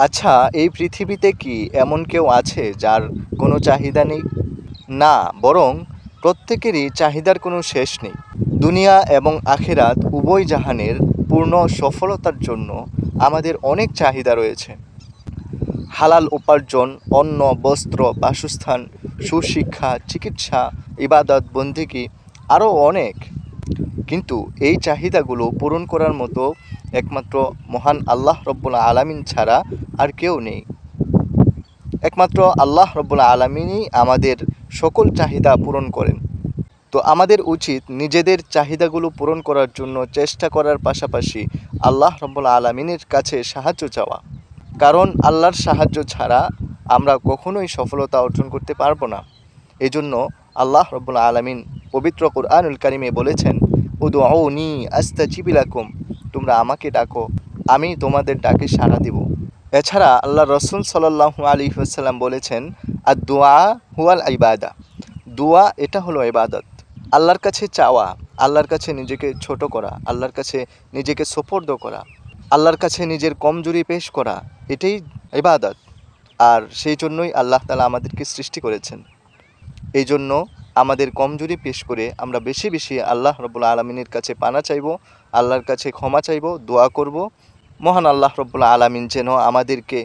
আচ্ছা, এই পৃথিবীতে কি এমন কেউ আছে যার কোনো চাহিদা নেই? না, বরং প্রত্যেকেরই চাহিদার কোনো শেষ নেই। দুনিয়া এবং আখিরাত উভয় জাহানের পূর্ণ সফলতার জন্য আমাদের অনেক চাহিদা রয়েছে। হালাল উপার্জন, অন্ন, বস্ত্র, বাসস্থান, সুশিক্ষা, চিকিৎসা, ইবাদত, বন্দেগী আরও অনেক। কিন্তু এই চাহিদাগুলো পূরণ করার মতো একমাত্র মহান আল্লাহ রব্বুল আলামিন ছাড়া আর কেউ নেই। একমাত্র আল্লাহ রব্বুল আলামিনই আমাদের সকল চাহিদা পূরণ করেন। তো আমাদের উচিত নিজেদের চাহিদাগুলো পূরণ করার জন্য চেষ্টা করার পাশাপাশি আল্লাহ রব্বুল আলামিনের কাছে সাহায্য চাওয়া। কারণ আল্লাহর সাহায্য ছাড়া আমরা কখনোই সফলতা অর্জন করতে পারবো না। এজন্য আল্লাহ রব্বুল আলামিন পবিত্র কুরআনুল কারিমে বলেছেন, উদউনি আস্তাজিব লাকুম, তোমরা আমাকে ডাকো, আমি তোমাদের ডাকে সাড়া দিব। এছাড়া আল্লাহ রসুল সাল্লাল্লাহু আলাইহি ওয়াসাল্লাম বলেছেন, আর দোয়া হুয়াল ইবাদা, দোয়া এটা হলো ইবাদত। আল্লাহর কাছে চাওয়া, আল্লাহর কাছে নিজেকে ছোট করা, আল্লাহর কাছে নিজেকে সোপর্দ করা, আল্লাহর কাছে নিজের কমজোরি পেশ করা, এটাই ইবাদত। আর সেই জন্যই আল্লাহ তাআলা আমাদেরকে সৃষ্টি করেছেন। এই জন্য আমাদের কমজোরি পেশ করে আমরা বেশি বেশি আল্লাহ রব্বুল আলামিনের কাছে পানা চাইব, আল্লাহর কাছে ক্ষমা চাইব, দোয়া করব। মহান আল্লাহ রব্বুল আলামিন যেন আমাদেরকে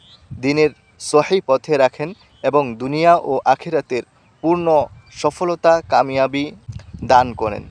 দিনের সহি পথে রাখেন এবং দুনিয়া ও আখিরাতের পূর্ণ সফলতা, কামিয়াবি দান করেন।